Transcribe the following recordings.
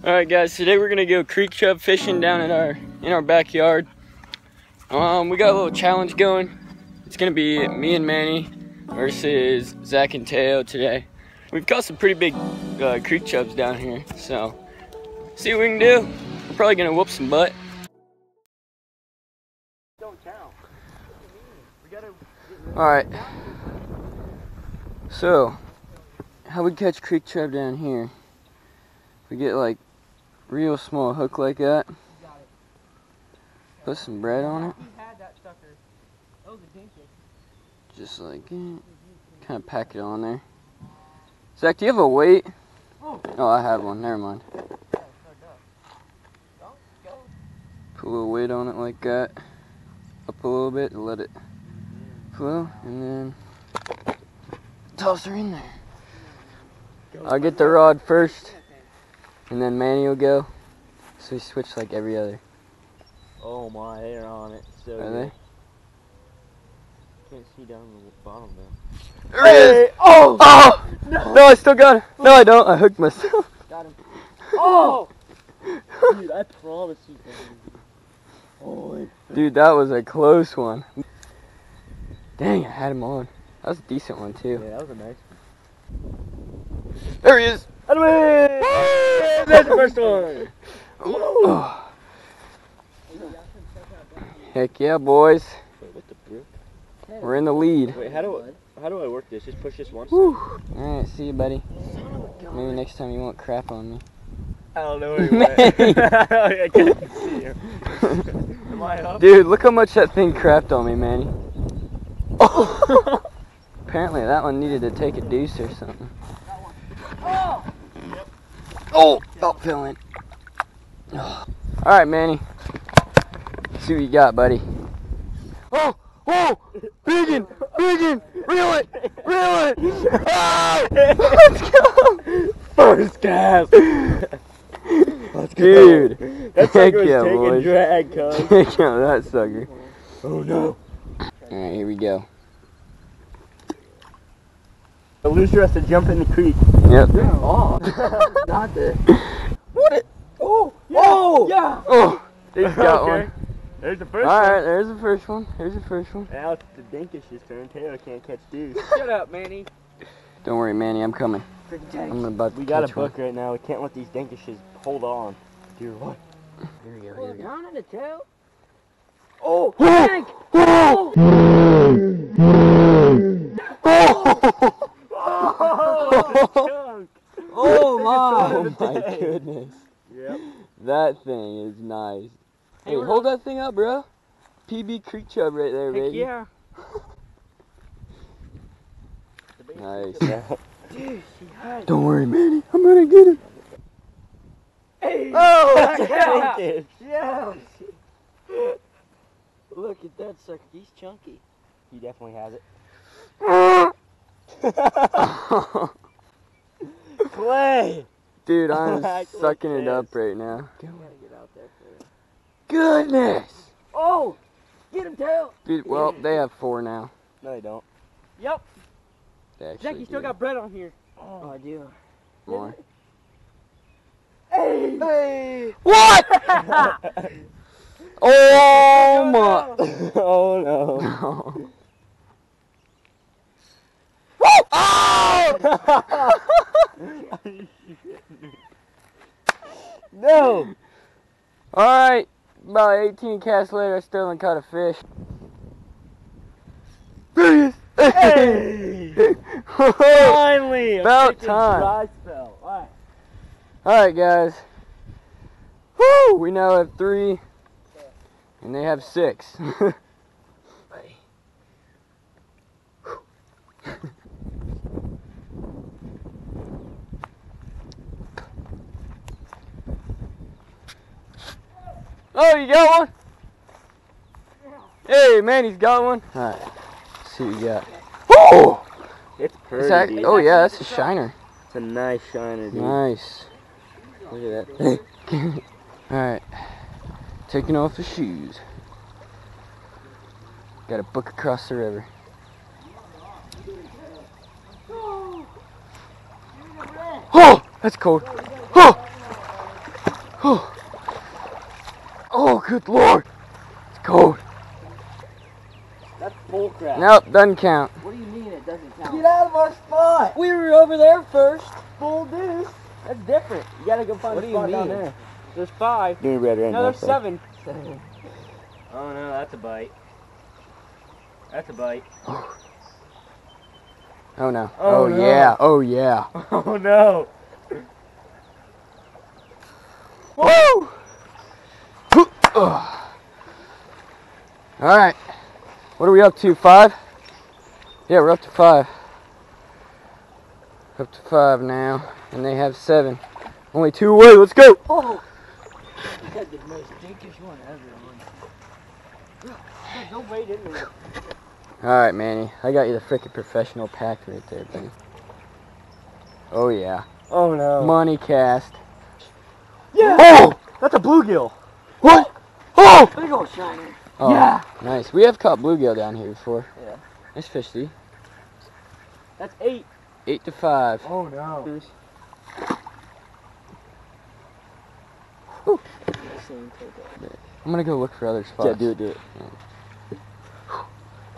Alright guys, today we're gonna go creek chub fishing down in our backyard. We got a little challenge going. It's gonna be me and Manny versus Zack and Taeo today. We've caught some pretty big creek chubs down here, so see what we can do. We're probably gonna whoop some butt. Don't count. Alright. So, how we catch creek chub down here? We get like real small hook like that. Put some bread on it. Just like kind of pack it on there. Zach, do you have a weight? Oh, I have one. Never mind. Put a little weight on it like that. Up a little bit to let it flow, and then toss her in there. I'll get the rod first, and then Manny will go. So we switch like every other. Oh my, they're on it. So Are they? Can't see down the bottom though. There he is! Oh! Oh! No, I still got him. No, I don't. I hooked myself. Got him. Oh! Dude, I promise you. Holy. Dude, that was a close one. Dang, I had him on. That was a decent one too. Yeah, that was a nice one. There he is! Anyway! There's the first one! Oh. Heck yeah, boys. Wait, what the brick? We're in the lead. Wait, how do I work this? Just push this once? Alright, see you, buddy. Maybe next time you won't crap on me. I don't know where you went. I can't see you. Am I up? Dude, look how much that thing crapped on me, Manny. Oh. Apparently that one needed to take a deuce or something. Oh! Oh! Belt fell in. Alright, Manny. Let's see what you got, buddy. Oh! Oh! Biggin! Biggin! Reel it! Reel it! Oh! Let's go! First cast! Let's go! Dude! That sucker was yeah, taking boys. drag, cuz. Take out that sucker. Oh no. Alright, here we go. The loser has to jump in the creek. Yep. Oh! Not there. What it? Oh! Yeah! Oh! Yeah! Oh! He's got one. There's the first Alright, one. there's the first one. There's the first one. Now it's the Dinkish's turn. Taeo can't catch dudes. Shut up, Manny. Don't worry, Manny, I'm coming. I'm about to We got a catch one. book right now. We can't let these Dinkishes hold on. Dear what? Here we go, here we go. Down in the tail. Oh! Hank! Oh! Oh my goodness. Yep. That thing is nice. Hey, hold that thing up, bro. PB Creek Chub right there, Heck baby. yeah. Nice. Dude, she had Don't worry, Manny. I'm gonna get him. Hey! Oh, yeah. Yeah. Look at that sucker. He's chunky. He definitely has it. Clay! Dude, I'm sucking it up right now. You gotta get out there for it. Goodness! Oh! Get him, Taeo! Dude, well, they have 4 now. No, they don't. Yep. They actually Zack, you still do. got bread on here. Oh, I do. More. Hey! Hey! What? Oh my! Oh no. No! Alright, about 18 casts later, I still haven't caught a fish. Hey! Finally! About time. Dry spell. Alright. Alright, guys. Woo! We now have 3, and they have 6. Oh, you got one? Hey, Manny's got one. Alright, let's see what you got. Oh! It's pretty. Is that, dude. oh yeah, that's a shiner. It's a nice shiner, dude. Nice. Look at that. Alright, taking off the shoes. Got a book across the river. Oh, that's cold. Oh, Oh, good Lord. It's cold. That's bull crap. Nope, doesn't count. What do you mean it doesn't count? Get out of our spot. We were over there first. Full deuce. That's different. You gotta go find What a do you spot down mean? there. There's 5. Give me red right No, there's 7. Oh no, that's a bite. That's a bite. Oh no. Oh, Oh no. yeah. Oh yeah. Oh no. Woo! Alright. What are we up to? 5? Yeah, we're up to 5. Up to 5 now. And they have 7. Only 2 away. Let's go! Oh! You had the most dinkish one ever. No weight in there. Alright, Manny. I got you the frickin' professional pack right there, buddy. Oh yeah. Oh no. Money cast. Yeah. Oh! That's a bluegill. What? Oh! Big old shiner. Oh, Yeah. nice. We have caught bluegill down here before. Yeah. Nice fish, dude. That's 8. 8 to 5. Oh no. I'm gonna go look for other spots. Yeah, do it, do it.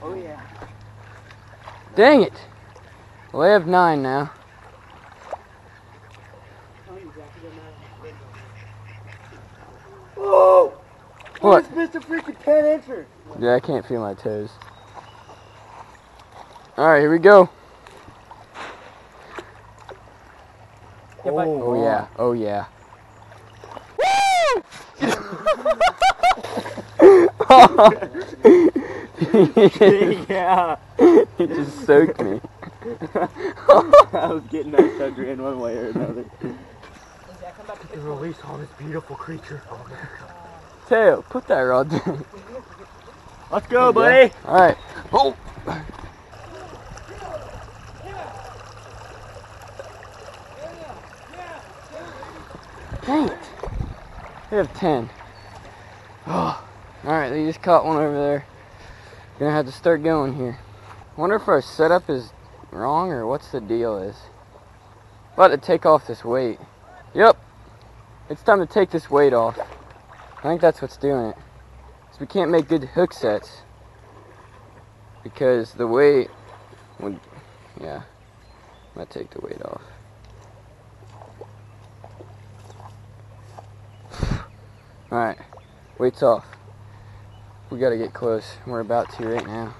Oh yeah. Dang it! Well, they have 9 now. Oh! What? I just missed a freaking 10-incher. Yeah, I can't feel my toes. Alright, here we go. Oh yeah, oh yeah. Yeah. He just soaked me. I was getting that sucker in one way or another. To release all this beautiful creature. Taeo, put that rod down. Let's go, buddy. Alright. Oh! Dang it. They have 10. Oh. Alright, they just caught one over there. Gonna have to start going here. Wonder if our setup is wrong or what's the deal is. About to take off this weight. Yep. It's time to take this weight off. I think that's what's doing it. So we can't make good hook sets. Because the weight would, yeah. I'm gonna take the weight off. Alright, weight's off. We gotta get close. We're about to right now.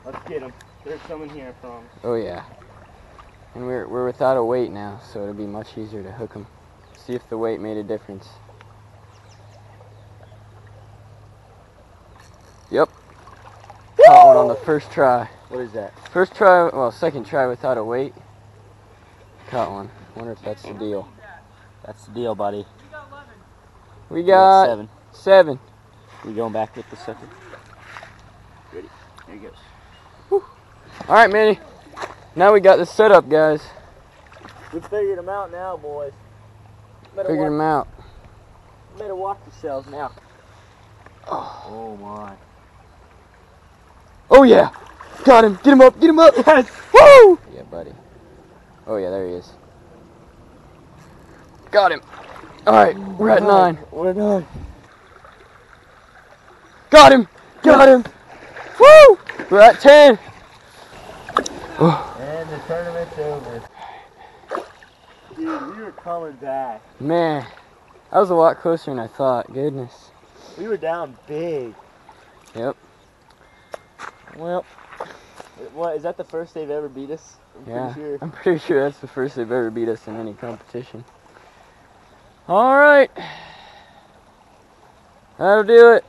Let's get him. There's someone here, I promise. Oh yeah. And we're without a weight now, so it'll be much easier to hook them. See if the weight made a difference. Yep. Caught one on the first try. What is that? First try, well, second try without a weight. Caught one. Wonder if that's the deal. That's the deal, buddy. We got 7. 7. We going back with the sucker? Ready? There he goes. Alright, Manny. Now we got this set up, guys. We figured them out now, boys. Figured them out. Better watch yourselves now. Oh my. Oh yeah! Got him! Get him up! Get him up! Yes! Woo! Yeah, buddy. Oh yeah, there he is. Got him! Alright, we're at 9. We're done. Got him! Got him! Woo! We're at 10. And the tournament's over. Dude, we were coming back. Man, that was a lot closer than I thought. Goodness. We were down big. Yep. Well, what, is that the first they've ever beat us? I'm pretty sure that's the first they've ever beat us in any competition. Alright. That'll do it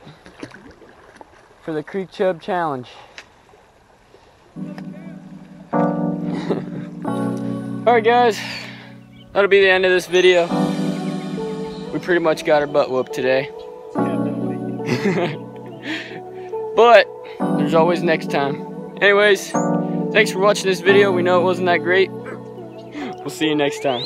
for the Creek Chub Challenge. Alright guys, that'll be the end of this video. We pretty much got our butt whooped today. But there's always next time. Anyways, thanks for watching this video. We know it wasn't that great. We'll see you next time.